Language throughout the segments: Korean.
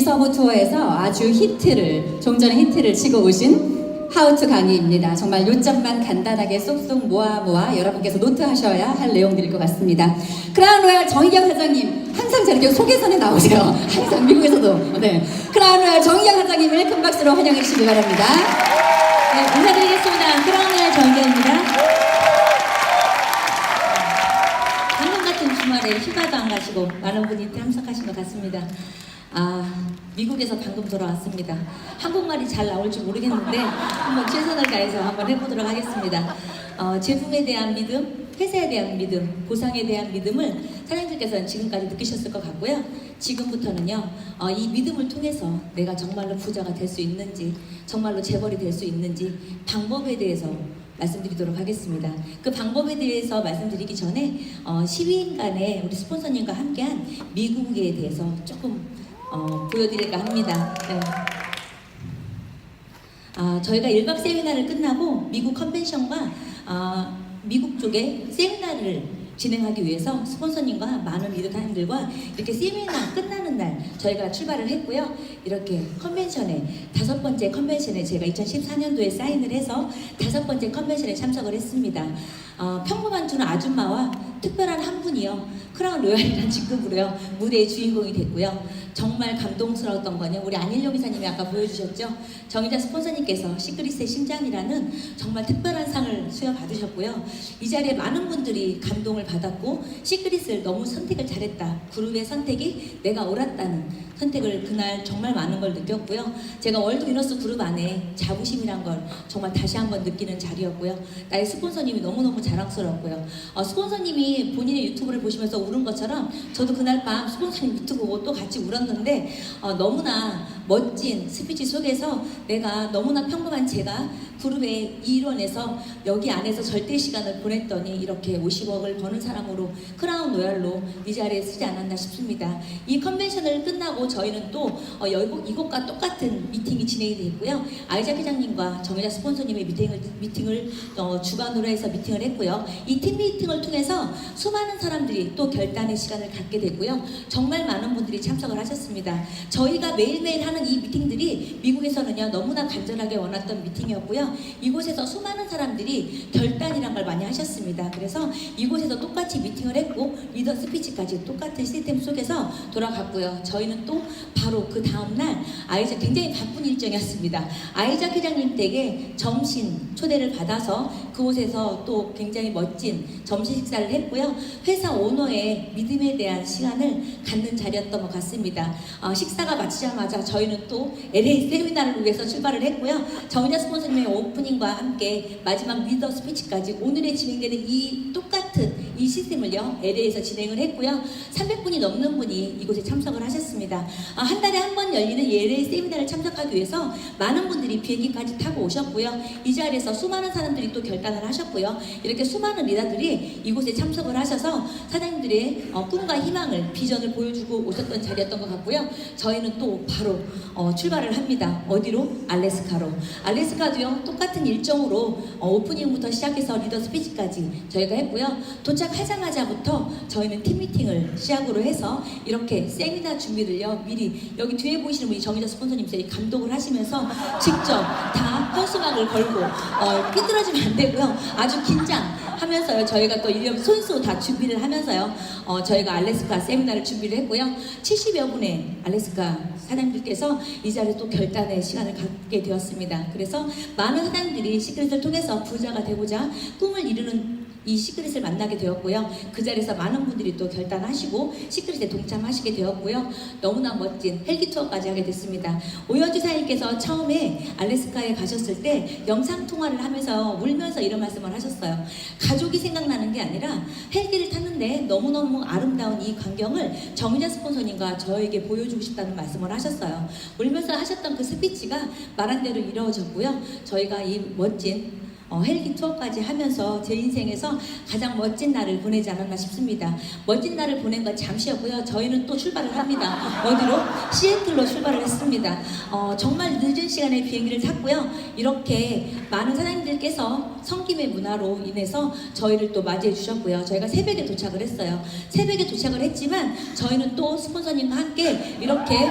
서브 투어에서 아주 종전의 히트를 치고 오신 하우투 강의입니다. 정말 요점만 간단하게 쏙쏙 모아 여러분께서 노트하셔야 할 내용들일 것 같습니다. 크라운 로얄 정희경 사장님, 항상 저렇게 소개선에 나오세요. 항상 미국에서도. 네. 크라운 로얄 정희경 사장님을 큰 박수로 환영해 주시기 바랍니다. 네, 인사드리겠습니다. 크라운 로얄 정희경입니다. 방금 같은 주말에 휴가도 안 가시고 많은 분이 참석하신 것 같습니다. 미국에서 방금 돌아왔습니다. 한국말이 잘 나올지 모르겠는데 한번 최선을 다해서 한번 해보도록 하겠습니다. 제품에 대한 믿음, 회사에 대한 믿음, 보상에 대한 믿음을 사장님들께서는 지금까지 느끼셨을 것 같고요. 지금부터는요, 이 믿음을 통해서 내가 정말로 부자가 될 수 있는지, 정말로 재벌이 될 수 있는지 방법에 대해서 말씀드리도록 하겠습니다. 그 방법에 대해서 말씀드리기 전에 12인간의 우리 스폰서님과 함께한 미국에 대해서 조금 보여드릴까 합니다. 네. 저희가 1박 세미나를 끝나고 미국 컨벤션과 미국 쪽에 세미나를 진행하기 위해서 스폰서님과 많은 리더타임들과 이렇게 세미나 끝나는 날 저희가 출발을 했고요. 이렇게 컨벤션에 5번째 컨벤션에 제가 2014년도에 사인을 해서 5번째 컨벤션에 참석을 했습니다. 평범한 두 아줌마와 특별한 한 분이요. 크라운 로얄이라는 직급으로요. 무대의 주인공이 됐고요. 정말 감동스러웠던 거는 우리 안일용 이사님이 아까 보여주셨죠. 정의자 스폰서님께서 시크릿의 심장이라는 정말 특별한 상을 수여받으셨고요. 이 자리에 많은 분들이 감동을 받았고 시크릿을 너무 선택을 잘했다. 그룹의 선택이 내가 옳았다는 선택을 그날 정말 많은 걸 느꼈고요. 제가 월드 위너스 그룹 안에 자부심이란 걸 정말 다시 한번 느끼는 자리였고요. 나의 스폰서님이 너무너무 자랑스럽고요. 스폰서님이 본인의 유튜브를 보시면서 울은 것처럼 저도 그날 밤 스폰서님 유튜브 보고 또 같이 울었는데 너무나 멋진 스피치 속에서 내가 너무나 평범한 제가 그룹의 일원에서 여기 안에서 절대 시간을 보냈더니 이렇게 50억을 버는 사람으로 크라운 로얄로 이 자리에 쓰지 않았나 싶습니다. 이 컨벤션을 끝나고 저희는 또 이것과 똑같은 미팅이 진행이 됐고요. 아이작 회장님과 정의자 스폰서님의 미팅을 주관으로 해서 미팅을 했고요. 이 팀 미팅을 통해서 수많은 사람들이 또 결단의 시간을 갖게 됐고요. 정말 많은 분들이 참석을 하셨습니다. 저희가 매일매일 하는 이 미팅들이 미국에서는요 너무나 간절하게 원했던 미팅이었고요. 이곳에서 수많은 사람들이 결단이란 걸 많이 하셨습니다. 그래서 이곳에서 똑같이 미팅을 했고 리더 스피치까지 똑같은 시스템 속에서 돌아갔고요. 저희는 또 바로 그 다음날 아이작 굉장히 바쁜 일정이었습니다. 아이작 회장님 댁에 점심 초대를 받아서 그곳에서 또 굉장히 멋진 점심 식사를 했고요. 회사 오너의 믿음에 대한 시간을 갖는 자리였던 것 같습니다. 식사가 마치자마자 저희는 또 LA 세미나를 위해서 출발을 했고요. 정의자 스폰서님의 오프닝과 함께 마지막 리더 스피치까지 오늘의 진행되는 이 똑같은 이 시스템을요 LA에서 진행을 했고요. 300분이 넘는 분이 이곳에 참석을 하셨습니다. 한 달에 한 번 열리는 LA 세미나를 참석하기 위해서 많은 분들이 비행기까지 타고 오셨고요. 이 자리에서 수많은 사람들이 또 결단을 하셨고요. 이렇게 수많은 리더들이 이곳에 참석을 하셔서 사장님들의 꿈과 희망을 비전을 보여주고 오셨던 자리였던 것 같고요. 저희는 또 바로 출발을 합니다. 어디로? 알래스카로. 알래스카도요 똑같은 일정으로 오프닝부터 시작해서 리더 스피치까지 저희가 했고요. 도착하자마자부터 저희는 팀 미팅을 시작으로 해서 이렇게 세미나 준비를요 미리 여기 뒤에 보이시는 분이 정의자 스폰서님들이 감독을 하시면서 직접 다 현수막을 걸고 삐뚤어지면 안 되고요. 아주 긴장하면서요 저희가 또 일념 손수 다 준비를 하면서요 저희가 알래스카 세미나를 준비를 했고요. 70여 분의 알래스카 사장님들께서 이 자리에 또 결단의 시간을 갖게 되었습니다. 그래서 많은 사장님들이 시크릿을 통해서 부자가 되고자 꿈을 이루는 이 시크릿을 만나게 되었고요. 그 자리에서 많은 분들이 또 결단하시고 시크릿에 동참하시게 되었고요. 너무나 멋진 헬기 투어까지 하게 됐습니다. 오현주 사장님께서 처음에 알래스카에 가셨을 때 영상 통화를 하면서 울면서 이런 말씀을 하셨어요. 가족이 생각나는 게 아니라 헬기를 탔는데 너무너무 아름다운 이 광경을 정의자 스폰서님과 저에게 보여주고 싶다는 말씀을 하셨어요. 울면서 하셨던 그 스피치가 말한 대로 이루어졌고요. 저희가 이 멋진 헬기 투어까지 하면서 제 인생에서 가장 멋진 날을 보내지 않았나 싶습니다. 멋진 날을 보낸 건 잠시였고요. 저희는 또 출발을 합니다. 어디로? 시애틀로 출발을 했습니다. 정말 늦은 시간에 비행기를 탔고요. 이렇게 많은 사장님들께서 섬김의 문화로 인해서 저희를 또 맞이해 주셨고요. 저희가 새벽에 도착을 했어요. 새벽에 도착을 했지만 저희는 또 스폰서님과 함께 이렇게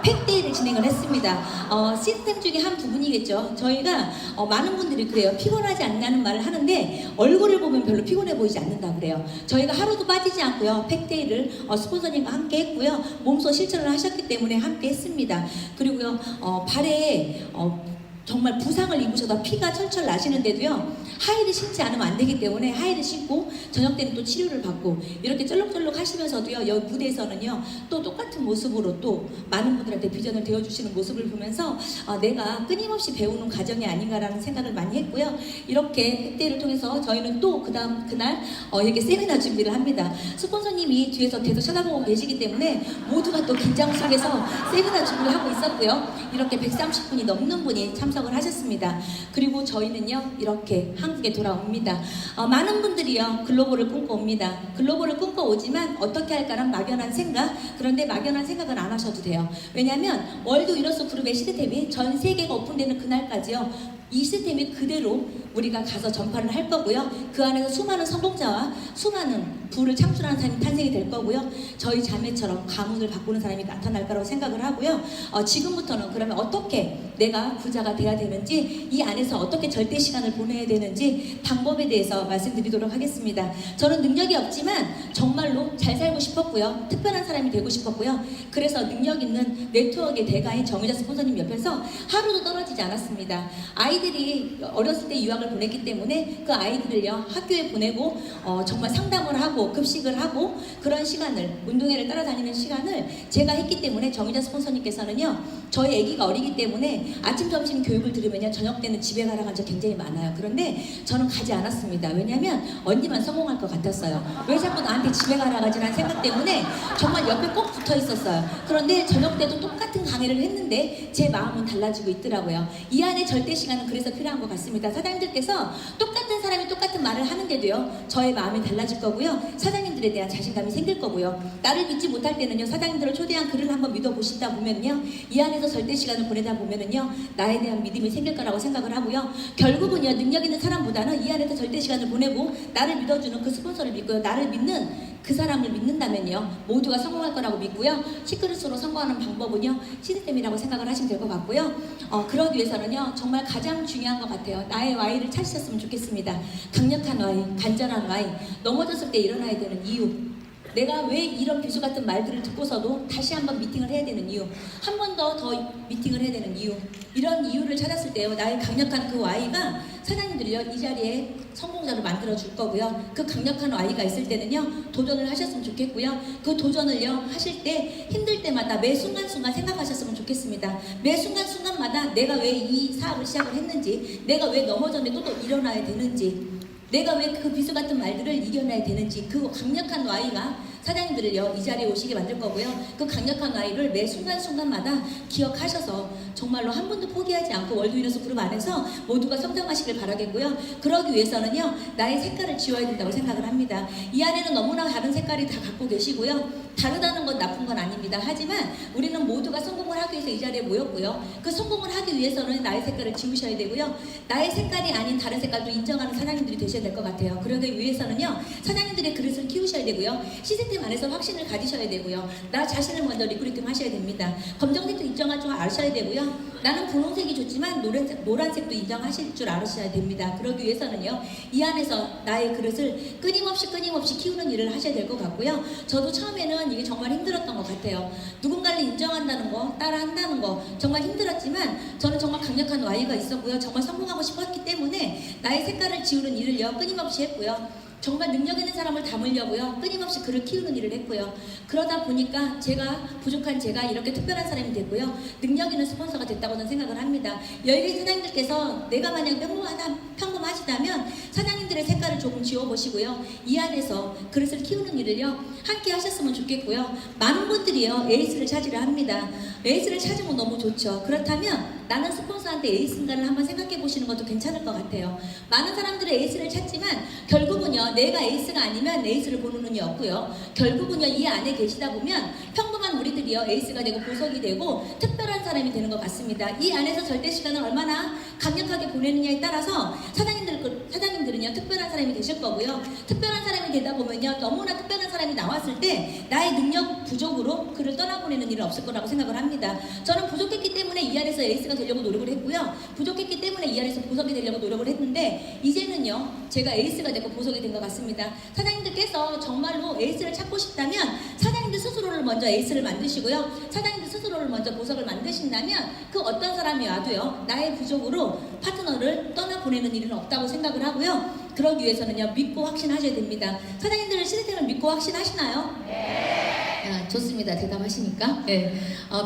팩데이를 진행을 했습니다. 시스템 중에 한 부분이겠죠. 저희가 많은 분들이 그래요. 피곤하지 않냐는 말을 하는데 얼굴을 보면 별로 피곤해 보이지 않는다 그래요. 저희가 하루도 빠지지 않고요. 팩데이를 스폰서님과 함께 했고요. 몸소 실천을 하셨기 때문에 함께 했습니다. 그리고요. 발에 정말 부상을 입으셔서 피가 철철 나시는데도요. 하이를 신지 않으면 안 되기 때문에 하이를 신고 저녁 때는 또 치료를 받고 이렇게 쩔룩쩔룩 하시면서도요. 여기 무대에서는요. 또 똑같은 모습으로 또 많은 분들한테 비전을 되어주시는 모습을 보면서 내가 끊임없이 배우는 과정이 아닌가라는 생각을 많이 했고요. 이렇게 팩데이를 통해서 저희는 또 그날 이렇게 세미나 준비를 합니다. 스폰서님이 뒤에서 계속 쳐다보고 계시기 때문에 모두가 또 긴장 속에서 세미나 준비를 하고 있었고요. 이렇게 130분이 넘는 분이 참석을 하셨습니다. 그리고 저희는요. 이렇게 한국에 돌아옵니다. 많은 분들이요. 글로벌을 꿈꿔옵니다. 글로벌을 꿈꿔오지만 어떻게 할까란 막연한 생각. 그런데 막연한 생각은 안 하셔도 돼요. 왜냐하면 월드 위너스 그룹의 시스템이 전 세계가 오픈되는 그날까지요. 이 시스템이 그대로 우리가 가서 전파를 할 거고요. 그 안에서 수많은 성공자와 수많은 부를 창출하는 사람이 탄생이 될 거고요. 저희 자매처럼 가문을 바꾸는 사람이 나타날 거라고 생각을 하고요. 지금부터는 그러면 어떻게 내가 부자가 돼야 되는지, 이 안에서 어떻게 절대 시간을 보내야 되는지 방법에 대해서 말씀드리도록 하겠습니다. 저는 능력이 없지만 정말로 잘 살고 싶었고요. 특별한 사람이 되고 싶었고요. 그래서 능력 있는 네트워크의 대가인 정의자 스폰서님 옆에서 하루도 떨어지지 않았습니다. 아이들이 어렸을 때 유학을 보냈기 때문에 그 아이들을요 학교에 보내고 정말 상담을 하고 급식을 하고 그런 시간을, 운동회를 따라다니는 시간을 제가 했기 때문에 정의자 스폰서님께서는요 저희 아기가 어리기 때문에 아침 점심 교육을 들으면요 저녁 때는 집에 가라고 한 적 굉장히 많아요. 그런데 저는 가지 않았습니다. 왜냐하면 언니만 성공할 것 같았어요. 왜 자꾸 나한테 집에 가라고 하지라는 생각 때문에 정말 옆에 꼭 붙어 있었어요. 그런데 저녁 때도 똑같은 강의를 했는데 제 마음은 달라지고 있더라고요. 이 안에 절대 시간은 그래서 필요한 것 같습니다. 사장님들께서 똑같은 사람이 똑같은 말을 하는데도요 저의 마음이 달라질 거고요. 사장님들에 대한 자신감이 생길 거고요. 나를 믿지 못할 때는요 사장님들을 초대한 글을 한번 믿어보시다 보면요 이 안에서 절대 시간을 보내다 보면은요 나에 대한 믿음이 생길 거라고 생각을 하고요. 결국은요 능력 있는 사람보다는 이 안에서 절대 시간을 보내고 나를 믿어주는 그 스폰서를 믿고요. 나를 믿는 그 사람을 믿는다면요 모두가 성공할 거라고 믿고요. 시크릿으로 성공하는 방법은요 시스템이라고 생각을 하시면 될 것 같고요. 그러기 위해서는요 정말 가장 중요한 것 같아요. 나의 Y를 찾으셨으면 좋겠습니다. 강력한 Y, 간절한 Y, 넘어졌을 때 일어나야 되는 이유, 내가 왜 이런 비수 같은 말들을 듣고서도 다시 한번 미팅을 해야 되는 이유, 한 번 더 미팅을 해야 되는 이유, 이런 이유를 찾았을 때요 나의 강력한 그 Y가 사장님들이요 이 자리에 성공자를 만들어 줄 거고요. 그 강력한 Y가 있을 때는요 도전을 하셨으면 좋겠고요. 그 도전을요 하실 때 힘들 때마다 매 순간순간 생각하셨으면 좋겠습니다. 매 순간순간마다 내가 왜 이 사업을 시작을 했는지, 내가 왜 넘어졌는데 또 일어나야 되는지, 내가 왜 그 비수 같은 말들을 이겨내야 되는지, 그 강력한 Y가 사장님들을요 이 자리에 오시게 만들 거고요. 그 강력한 Y를 매 순간순간마다 기억하셔서 정말로 한 번도 포기하지 않고 월드 위너스 그룹 안에서 모두가 성장하시길 바라겠고요. 그러기 위해서는요 나의 색깔을 지워야 된다고 생각을 합니다. 이 안에는 너무나 다른 색깔이 다 갖고 계시고요. 다르다는 건 나쁜 건 아닙니다. 하지만 우리는 모두가 성공을 하기 위해서 이 자리에 모였고요. 그 성공을 하기 위해서는 나의 색깔을 지우셔야 되고요. 나의 색깔이 아닌 다른 색깔도 인정하는 사장님들이 되셔야 될 것 같아요. 그러기 위해서는요 사장님들의 그릇을 키우셔야 되고요. 시스템 안에서 확신을 가지셔야 되고요. 나 자신을 먼저 리크루팅 하셔야 됩니다. 검정색도 인정할 줄 아셔야 되고요. 나는 분홍색이 좋지만 노란색도 인정하실 줄 아셔야 됩니다. 그러기 위해서는요 이 안에서 나의 그릇을 끊임없이 키우는 일을 하셔야 될 것 같고요. 저도 처음에는 이게 정말 힘들었던 것 같아요. 누군가를 인정한다는 거, 따라한다는 거 정말 힘들었지만 저는 정말 강력한 Y가 있었고요. 정말 성공하고 싶었기 때문에 나의 색깔을 지우는 일을요 끊임없이 했고요. 정말 능력 있는 사람을 담으려고요 끊임없이 그를 키우는 일을 했고요. 그러다 보니까 부족한 제가 이렇게 특별한 사람이 됐고요. 능력 있는 스폰서가 됐다고 저는 생각을 합니다. 여기 사장님들께서 내가 만약 평범하시다면 사장님들의 색깔을 조금 지워보시고요. 이 안에서 그릇을 키우는 일을요 함께 하셨으면 좋겠고요. 많은 분들이요 에이스를 찾으려 합니다. 에이스를 찾으면 너무 좋죠. 그렇다면 나는 스폰서한테 에이스인가를 한번 생각해 보시는 것도 괜찮을 것 같아요. 많은 사람들의 에이스를 찾지만 결국은요 내가 에이스가 아니면 에이스를 보는 눈이 없고요. 결국은요 이 안에 계시다 보면 평범한 우리들이요 에이스가 되고 보석이 되고 특별한 사람이 되는 것 같습니다. 이 안에서 절대 시간을 얼마나 강력하게 보내느냐에 따라서 사장님들은요 특별한 사람이 되실 거고요. 특별한 사람이 되다 보면요, 너무나 특별한 사람이 나왔을 때 나의 능력 부족으로 그를 떠나보내는 일은 없을 거라고 생각을 합니다. 저는 부족했기 때문에 ER에서 에이스가 되려고 노력을 했고요. 부족했기 때문에 ER에서 보석이 되려고 노력을 했는데 이제는요, 제가 에이스가 되고 보석이 된 것 같습니다. 사장님들께서 정말로 에이스를 찾고 싶다면 사장님들 스스로를 먼저 에이스를 만드시고요. 사장님들 스스로를 먼저 보석을 만드신다면 그 어떤 사람이 와도요, 나의 부족으로 파트너를 떠나보내는 일은 없다고 생각을 하고요. 그러기 위해서는요, 믿고 확신하셔야 됩니다. 사장님들은 시스템을 믿고 확신하시나요? 네. 좋습니다. 대답하시니까. 네.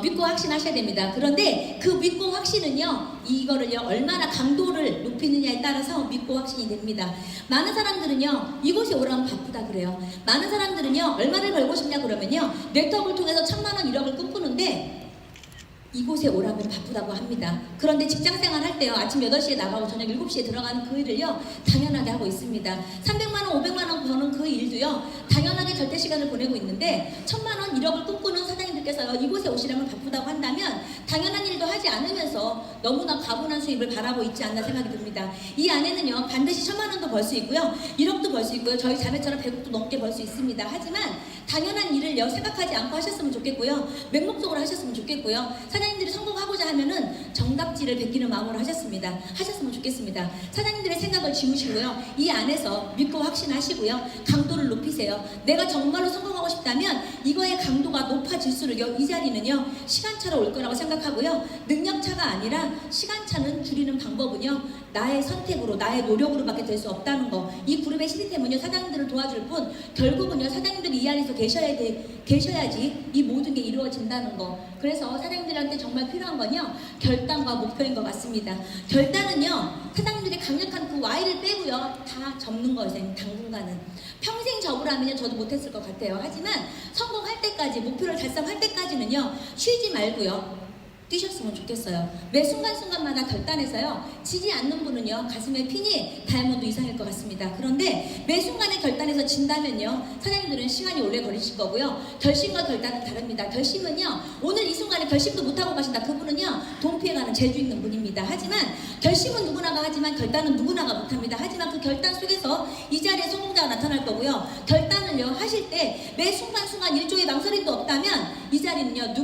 믿고 확신하셔야 됩니다. 그런데 그 믿고 확신은요, 이거를요, 얼마나 강도를 높이느냐에 따라서 믿고 확신이 됩니다. 많은 사람들은요, 이곳에 오라면 바쁘다 그래요. 많은 사람들은요, 얼마를 벌고 싶냐 그러면요, 네트워크를 통해서 1,000만 원 1억을 꿈꾸는데 이곳에 오라면 바쁘다고 합니다. 그런데 직장생활 할 때요, 아침 8시에 나가고 저녁 7시에 들어가는 그 일을요, 당연하게 하고 있습니다. 300만 원, 500만 원 버는 그 일도요, 당연하게 절대 시간을 보내고 있는데 1,000만 원, 1억을 꿈꾸는 사장님들께서요, 이곳에 오시려면 바쁘다고 한다면 당연한 일도 하지 않으면서 너무나 과분한 수입을 바라고 있지 않나 생각이 듭니다. 이 안에는요, 반드시 1,000만 원도 벌 수 있고요, 1억도 벌 수 있고요, 저희 자매처럼 100억도 넘게 벌 수 있습니다. 하지만 당연한 일을요, 생각하지 않고 하셨으면 좋겠고요, 맹목적으로 하셨으면 좋겠고요, 사장님들이 성공하고자 하면은 정답지를 베끼는 마음으로 하셨으면 좋겠습니다. 사장님들의 생각을 지우시고요, 이 안에서 믿고 확신하시고요, 강도를 높이세요. 내가 정말로 성공하고 싶다면 이거의 강도가 높아질수록요, 이 자리는요, 시간차로 올 거라고 생각하고요, 능력차가 아니라 시간차는 줄이는 방법은요, 나의 선택으로, 나의 노력으로밖에 될 수 없다는 거. 이 그룹의 시스템은요, 사장님들을 도와줄 뿐 결국은요, 사장님들이 이 안에서 계셔야지 이 모든 게 이루어진다는 거. 그래서 사장님들한테 정말 필요한 건요, 결단과 목표인 것 같습니다. 결단은요, 사장님들이 강력한 그 Y를 빼고요, 다 접는 거예요. 당분간은 평생 접으라면요, 저도 못했을 것 같아요. 하지만 성공할 때까지, 목표를 달성할 때까지는요, 쉬지 말고요, 뛰셨으면 좋겠어요. 매 순간순간마다 결단해서요, 지지 않는 분은요, 가슴에 핀이 다이아몬드 이상일 것 같습니다. 그런데 매 순간에 결단해서 진다면요, 사장님들은 시간이 오래 걸리실 거고요, 결심과 결단은 다릅니다. 결심은요, 오늘 이 순간에 결심도 못하고 가신다. 그분은요, 돈 피해가는 재주 있는 분입니다. 하지만 결심은 누구나가 하지만 결단은 누구나가 못합니다. 하지만 그 결단 속에서 이 자리에 성공자가 나타날 거고요, 결단을요, 하실 때 매 순간순간 일종의 망설임도 없다면 이 자리는요,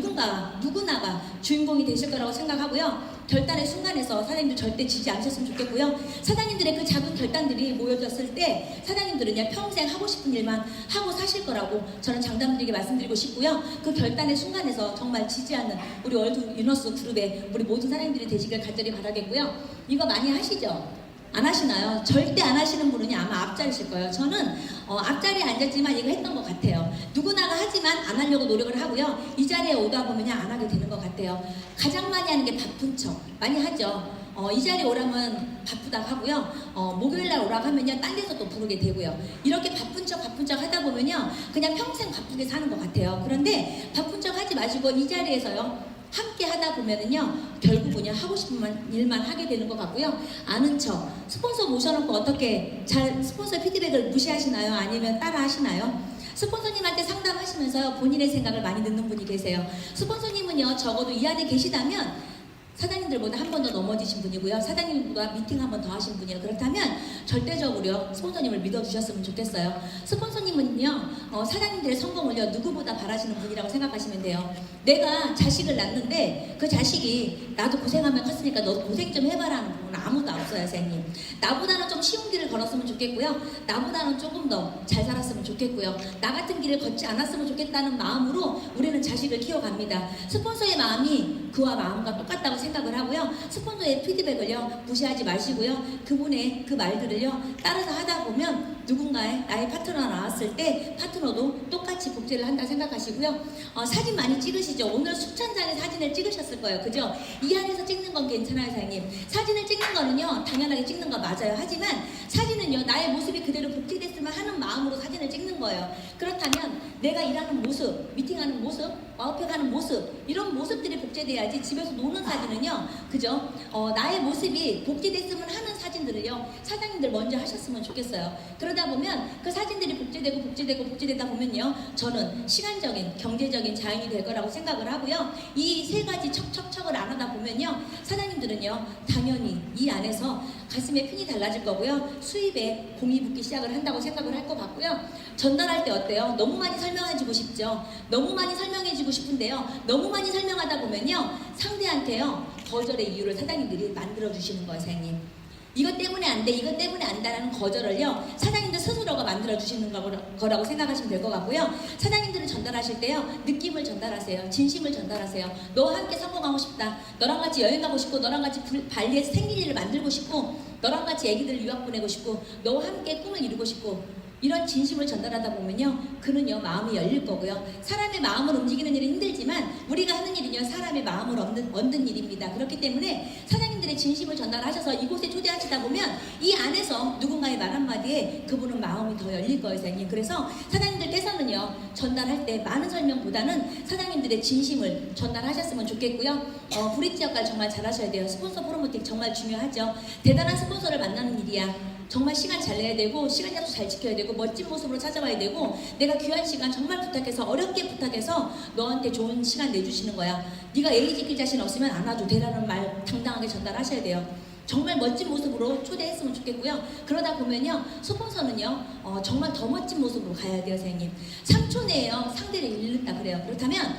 누구나가 주인공이 되실 거라고 생각하고요, 결단의 순간에서 사장님들 절대 지지 않으셨으면 좋겠고요, 사장님들의 그 작은 결단들이 모여졌을 때 사장님들은요, 평생 하고 싶은 일만 하고 사실 거라고 저는 장담드리게 말씀드리고 싶고요, 그 결단의 순간에서 정말 지지 않는 우리 월드 유너스 그룹의 우리 모든 사장님들이 되시길 간절히 바라겠고요. 이거 많이 하시죠? 안 하시나요? 절대 안 하시는 분은 아마 앞자리실 거예요. 저는 앞자리에 앉았지만 이거 했던 것 같아요. 누구나가 하지만 안 하려고 노력을 하고요, 이 자리에 오다 보면 안 하게 되는 것 같아요. 가장 많이 하는 게 바쁜 척 많이 하죠. 이 자리에 오라면 바쁘다 하고요, 목요일날 오라고 하면요, 딴 데서 또 부르게 되고요, 이렇게 바쁜 척 하다 보면요, 그냥 평생 바쁘게 사는 것 같아요. 그런데 바쁜 척 하지 마시고 이 자리에서요, 함께 하다 보면은요, 결국은요, 하고 싶은 일만 하게 되는 것 같고요, 아는 척, 스폰서 모셔놓고 어떻게 스폰서 피드백을 무시하시나요? 아니면 따라 하시나요? 스폰서님한테 상담하시면서 본인의 생각을 많이 듣는 분이 계세요. 스폰서님은요, 적어도 이 안에 계시다면 사장님들보다 한 번 더 넘어지신 분이고요, 사장님보다 미팅 한 번 더 하신 분이에요. 그렇다면 절대적으로 스폰서님을 믿어주셨으면 좋겠어요. 스폰서님은요, 사장님들의 성공을요, 누구보다 바라시는 분이라고 생각하시면 돼요. 내가 자식을 낳는데 그 자식이 나도 고생하면 컸으니까 너도 고생 좀 해봐라 하는 분은 아무도 없어요, 선생님. 나보다는 좀 쉬운 길을 걸었으면 좋겠고요, 나보다는 조금 더 잘 살았으면 좋겠고요, 나 같은 길을 걷지 않았으면 좋겠다는 마음으로 우리는 자식을 키워갑니다. 스폰서의 마음이 그와 마음과 똑같다고 생각을 하고요, 스폰서의 피드백을요, 무시하지 마시고요, 그분의 그 말들을요, 따라서 하다 보면 누군가의 나의 파트너가 나왔을 때 파트너도 똑같이 복제를 한다 생각하시고요, 사진 많이 찍으시죠? 오늘 수천 장의 사진을 찍으셨을 거예요. 그죠? 이 안에서 찍는 건 괜찮아요, 사장님. 사진을 찍는 거는요, 당연하게 찍는 거 맞아요. 하지만 사진은요, 나의 모습이 그대로 복제됐으면 하는 마음으로 사진을 찍는 거예요. 그렇다면 내가 일하는 모습, 미팅하는 모습, 와우팩하는 모습, 이런 모습들이 복제돼야지 집에서 노는 사진은요, 그죠? 나의 모습이 복제됐으면 하는 사진들을요, 사장님들 먼저 하셨으면 좋겠어요. 그러다 보면 그 사진들이 복제되다 보면요, 저는 시간적인, 경제적인 자연이 될 거라고 생각을 하고요, 이 세 가지 척척척을 안 하다 보면 보면요, 사장님들은요 당연히 이 안에서 가슴에 핀이 달라질 거고요, 수입에 공이 붙기 시작을 한다고 생각을 할 것 같고요. 전달할 때 어때요? 너무 많이 설명해주고 싶죠. 너무 많이 설명해주고 싶은데요, 너무 많이 설명하다 보면요 상대한테요 거절의 이유를 사장님들이 만들어주시는 거예요. 사장님, 이것 때문에 안 돼, 이것 때문에 안 된다는 거절을요 사장님들 스스로가 만들어주시는 거라고 생각하시면 될 것 같고요. 사장님들은 전달하실 때요 느낌을 전달하세요. 진심을 전달하세요. 너와 함께 성공하고 싶다, 너랑 같이 여행 가고 싶고, 너랑 같이 발리에서 생일 일을 만들고 싶고, 너랑 같이 애기들 유학 보내고 싶고, 너와 함께 꿈을 이루고 싶고, 이런 진심을 전달하다 보면요 그는요 마음이 열릴 거고요. 사람의 마음을 움직이는 일은 힘들지만 우리가 하는 일은요 사람의 마음을 얻는 일입니다. 그렇기 때문에 사장님들의 진심을 전달하셔서 이곳에 초대하시다 보면 이 안에서 누군가의 말 한마디에 그분은 마음이 더 열릴 거예요. 사장님, 그래서 사장님들께서는요 전달할 때 많은 설명보다는 사장님들의 진심을 전달하셨으면 좋겠고요. 브릿지 역할 정말 잘하셔야 돼요. 스폰서 프로모팅 정말 중요하죠. 대단한 스폰서를 만나는 일이야. 정말 시간 잘 내야 되고, 시간 약속 잘 지켜야 되고, 멋진 모습으로 찾아와야 되고, 내가 귀한 시간 정말 부탁해서, 어렵게 부탁해서 너한테 좋은 시간 내주시는 거야. 네가 예의 지킬 자신 없으면 안 와도 되라는 말 당당하게 전달하셔야 돼요. 정말 멋진 모습으로 초대했으면 좋겠고요. 그러다 보면요 스폰서는요 정말 더 멋진 모습으로 가야 돼요. 선생님, 3초 내에요 상대를 잃는다 그래요. 그렇다면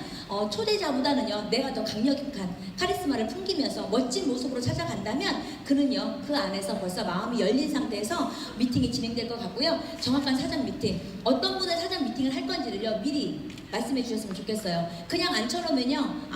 초대자보다는요 내가 더 강력한 카리스마를 풍기면서 멋진 모습으로 찾아간다면 그는요 그 안에서 벌써 마음이 열린 상태에서 미팅이 진행될 것 같고요. 정확한 사전 미팅, 어떤 분을 사전 미팅을 할 건지를요 미리 말씀해 주셨으면 좋겠어요. 그냥 앉혀놓으면요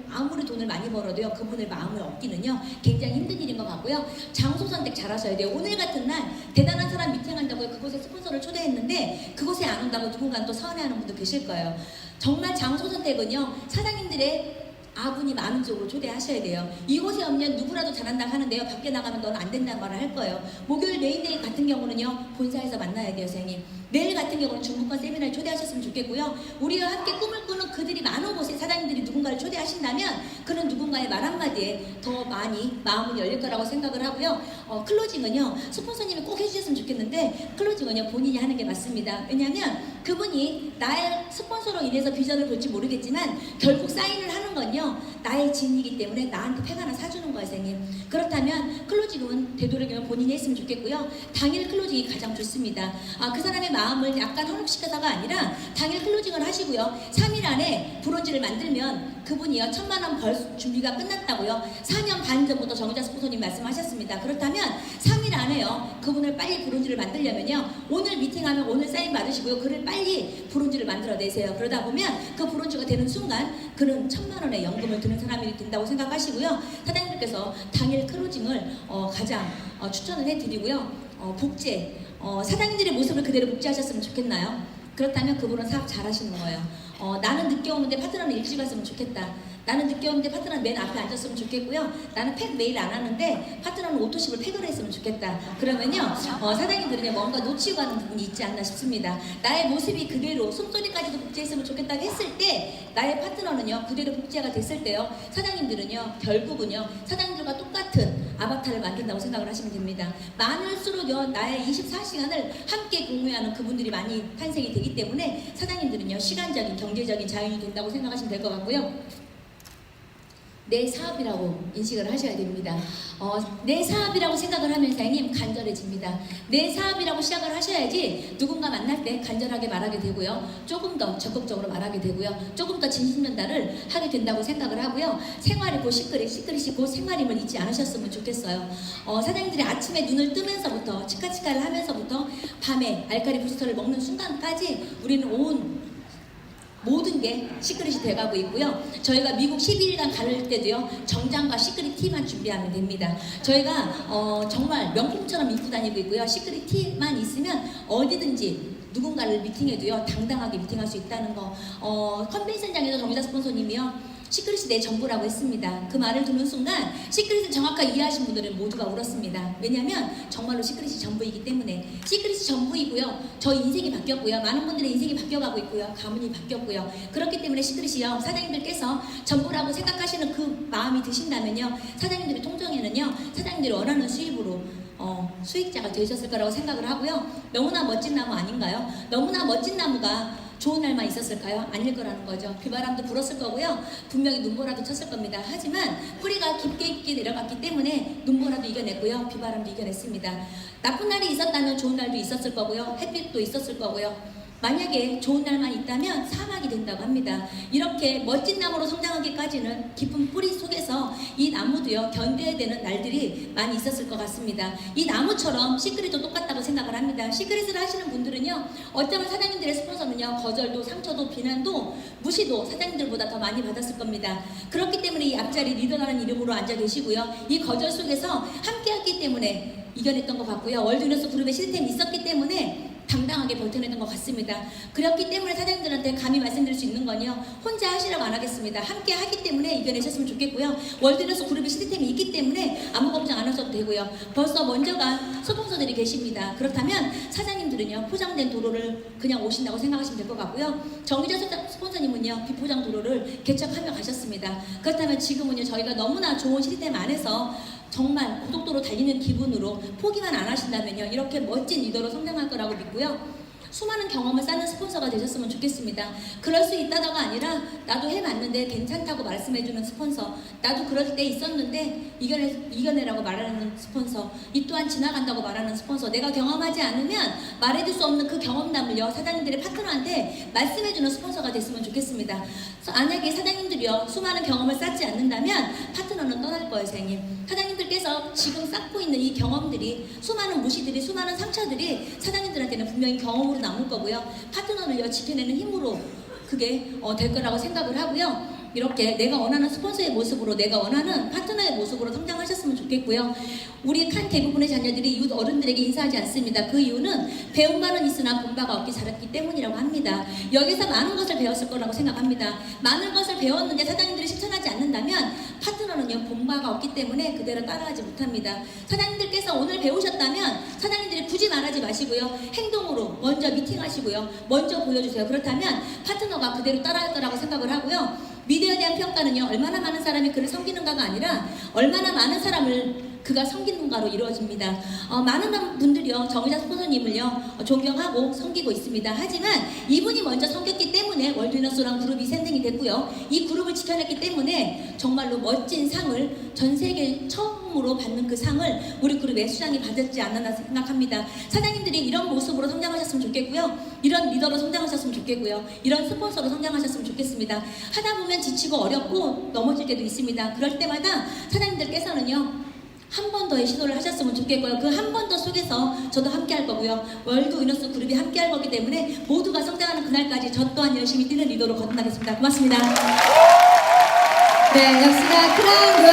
아무리 돈을 많이 벌어도요 그분의 마음을 얻기는요 굉장히 힘든 일인 것 같고요. 장소 선택 잘 하셔야 돼요. 오늘 같은 날 대단한 사람 미팅한다고 그곳에 스폰서를 초대했는데 그곳에 안 온다고 누군가 또 서운해하는 분도 계실 거예요. 정말 장소 선택은요 사장님들의 아분이 많은 쪽으로 초대하셔야 돼요. 이곳에 오면 누구라도 잘한다고 하는데요 밖에 나가면 너는 안 된다는 말을 할 거예요. 목요일 메인데이 같은 경우는요 본사에서 만나야 돼요. 선생님, 내일 같은 경우는 중국권 세미나를 초대하셨으면 좋겠고요. 우리와 함께 꿈을 꾸는 그들이 많은 곳에 사장님들이 누군가를 초대하신다면 그는 누군가의 말 한마디에 더 많이 마음을 열릴 거라고 생각을 하고요. 클로징은요 스폰서님이 꼭 해주셨으면 좋겠는데 클로징은요 본인이 하는 게 맞습니다. 왜냐하면 그분이 나의 스폰서로 인해서 비전을 볼지 모르겠지만 결국 사인을 하는 건요 나의 진이기 때문에 나한테 팩 하나 사주는 거예요. 선생님, 그렇다면 클로징은 되도록이면 본인이 했으면 좋겠고요. 당일 클로징이 가장 좋습니다. 그 사람의 마음을 약간 현혹시켜서가 아니라 당일 클로징을 하시고요. 3일 안에 브론즈를 만들면 그분이요 1,000만 원 벌 준비가 끝났다고요 4년 반 전부터 정의자 스폰서님 말씀하셨습니다. 그렇다면 3일 안에요 그분을 빨리 브론즈를 만들려면요 오늘 미팅하면 오늘 사인 받으시고요 그를 빨리 브론즈를 만들어내세요. 그러다 보면 그 브론즈가 되는 순간 그는 1,000만 원의 연금을 드는 사람이 된다고 생각하시고요. 사장님께서 당일 클로징을 가장 추천을 해드리고요. 복제, 사장님들의 모습을 그대로 복제하셨으면 좋겠나요? 그렇다면 그분은 사업 잘 하시는 거예요. 나는 늦게 오는데 파트너는 일찍 왔으면 좋겠다. 나는 늦게 오는데 파트너는 맨 앞에 앉았으면 좋겠고요. 나는 팩 매일 안 하는데 파트너는 오토십을 팩을 했으면 좋겠다. 그러면요 사장님들은요 뭔가 놓치고 가는 부분이 있지 않나 싶습니다. 나의 모습이 그대로 손소리까지도 복제했으면 좋겠다고 했을 때 나의 파트너는요 그대로 복제가 됐을 때요 사장님들은요 결국은요 사장님들과 똑같은 아바타를 만든다고 생각을 하시면 됩니다. 많을수록요 나의 24시간을 함께 공유하는 그분들이 많이 탄생이 되기 때문에 사장님들은요 시간적인 경제적인 자유이 된다고 생각하시면 될 것 같고요. 내 사업이라고 인식을 하셔야 됩니다. 내 사업이라고 생각을 하면 사장님 간절해집니다. 내 사업이라고 시작을 하셔야지 누군가 만날 때 간절하게 말하게 되고요. 조금 더 적극적으로 말하게 되고요. 조금 더 진심 전달을 하게 된다고 생각을 하고요. 생활이 곧 시크릿이 곧 생활임을 잊지 않으셨으면 좋겠어요. 사장님들이 아침에 눈을 뜨면서부터 치카치카를 하면서부터 밤에 알카리 부스터를 먹는 순간까지 우리는 모든 게 시크릿이 돼가고 있고요. 저희가 미국 12일간 갈 때도요 정장과 시크릿 티만 준비하면 됩니다. 저희가 정말 명품처럼 입고 다니고 있고요. 시크릿 티만 있으면 어디든지 누군가를 미팅해도요 당당하게 미팅할 수 있다는 거. 컨벤션장에서 정의자 스폰서님이요 시크릿이 내 전부라고 했습니다. 그 말을 듣는 순간 시크릿을 정확하게 이해하신 분들은 모두가 울었습니다. 왜냐하면 정말로 시크릿이 전부이기 때문에. 시크릿이 전부이고요. 저 인생이 바뀌었고요. 많은 분들의 인생이 바뀌어가고 있고요. 가문이 바뀌었고요. 그렇기 때문에 시크릿이요 사장님들께서 전부라고 생각하시는 그 마음이 드신다면요 사장님들의 통정에는요 사장님들이 원하는 수입으로 수익자가 되셨을 거라고 생각을 하고요. 너무나 멋진 나무 아닌가요? 너무나 멋진 나무가 좋은 날만 있었을까요? 아닐 거라는 거죠. 비바람도 불었을 거고요. 분명히 눈보라도 쳤을 겁니다. 하지만 뿌리가 깊게 내려갔기 때문에 눈보라도 이겨냈고요. 비바람도 이겨냈습니다. 나쁜 날이 있었다면 좋은 날도 있었을 거고요. 햇빛도 있었을 거고요. 만약에 좋은 날만 있다면 사막이 된다고 합니다. 이렇게 멋진 나무로 성장하기까지는 깊은 뿌리 속에서 이 나무도요 견뎌야 되는 날들이 많이 있었을 것 같습니다. 이 나무처럼 시크릿도 똑같다고 생각을 합니다. 시크릿을 하시는 분들은요 어쩌면 사장님들의 스폰서는요 거절도 상처도 비난도 무시도 사장님들보다 더 많이 받았을 겁니다. 그렇기 때문에 이 앞자리 리더라는 이름으로 앉아 계시고요. 이 거절 속에서 함께했기 때문에 이겨냈던 것 같고요. 월드유니스 그룹의 시스템이 있었기 때문에 당당하게 버텨내는 것 같습니다. 그렇기 때문에 사장님들한테 감히 말씀드릴 수 있는 건요. 혼자 하시라고 안 하겠습니다. 함께 하기 때문에 이겨내셨으면 좋겠고요. 월드유니스 그룹의 시스템이 있기 때문에 아무 걱정 안 하셔도 되고요. 벌써 먼저 간 스폰서들이 계십니다. 그렇다면 사장님들은요. 포장된 도로를 그냥 오신다고 생각하시면 될 것 같고요. 정유자 스폰서님은요. 비포장 도로를 개척하며 가셨습니다. 그렇다면 지금은요. 저희가 너무나 좋은 시스템 안에서 정말 고속도로 달리는 기분으로 포기만 안 하신다면요. 이렇게 멋진 리더로 성장할 거라고 믿고요. 수많은 경험을 쌓는 스폰서가 되셨으면 좋겠습니다. 그럴 수 있다다가 아니라 나도 해봤는데 괜찮다고 말씀해주는 스폰서, 나도 그럴 때 있었는데 이겨내라고 말하는 스폰서, 이 또한 지나간다고 말하는 스폰서, 내가 경험하지 않으면 말해줄 수 없는 그 경험담을요 사장님들의 파트너한테 말씀해주는 스폰서가 됐으면 좋겠습니다. 만약에 사장님들이요 수많은 경험을 쌓지 않는다면 파트너는 떠날 거예요, 선생님. 사장님들께서 지금 쌓고 있는 이 경험들이 수많은 무시들이 수많은 상처들이 사장님들한테는 분명히 경험으로 남을 거고요. 파트너를요 지켜내는 힘으로 그게 될 거라고 생각을 하고요. 이렇게 내가 원하는 스폰서의 모습으로 내가 원하는 파트너의 모습으로 성장하셨으면 좋겠고요. 우리 칸 대부분의 자녀들이 이웃 어른들에게 인사하지 않습니다. 그 이유는 배운 바는 있으나 본 바가 없기 잘했기 때문이라고 합니다. 여기서 많은 것을 배웠을 거라고 생각합니다. 많은 것을 배웠는데 사장님들이 실천하지 않는다면 파트너는요 본 바가 없기 때문에 그대로 따라하지 못합니다. 사장님들께서 오늘 배우셨다면 사장님들이 굳이 말하지 마시고요. 행동으로 먼저 미팅하시고요. 먼저 보여주세요. 그렇다면 파트너가 그대로 따라할 거라고 생각을 하고요. 미래에 대한 평가는요 얼마나 많은 사람이 그를 섬기는가가 아니라 얼마나 많은 사람을 그가 섬기는가로 이루어집니다. 많은 분들이요 정의자 스폰서님을요 존경하고 섬기고 있습니다. 하지만 이분이 먼저 섬겼기 때문에 월드유니스라는 그룹이 생성이 됐고요. 이 그룹을 지켜냈기 때문에 정말로 멋진 상을 전 세계 처음으로 받는 그 상을 우리 그룹의 수장이 받았지 않았나 생각합니다. 사장님들이 이런 모습으로 성장하셨으면 좋겠고요. 이런 리더로 성장하셨으면 좋겠고요. 이런 스폰서로 성장하셨으면 좋겠습니다. 하다 보면 지치고 어렵고 넘어질 때도 있습니다. 그럴 때마다 사장님들께서는요 한 번 더의 시도를 하셨으면 좋겠고요. 그 한 번 더 속에서 저도 함께 할 거고요. 월드유니스 그룹이 함께 할 거기 때문에 모두가 성장하는 그날까지 저 또한 열심히 뛰는 리더로 거듭나겠습니다. 고맙습니다. 네, 역시나 크라운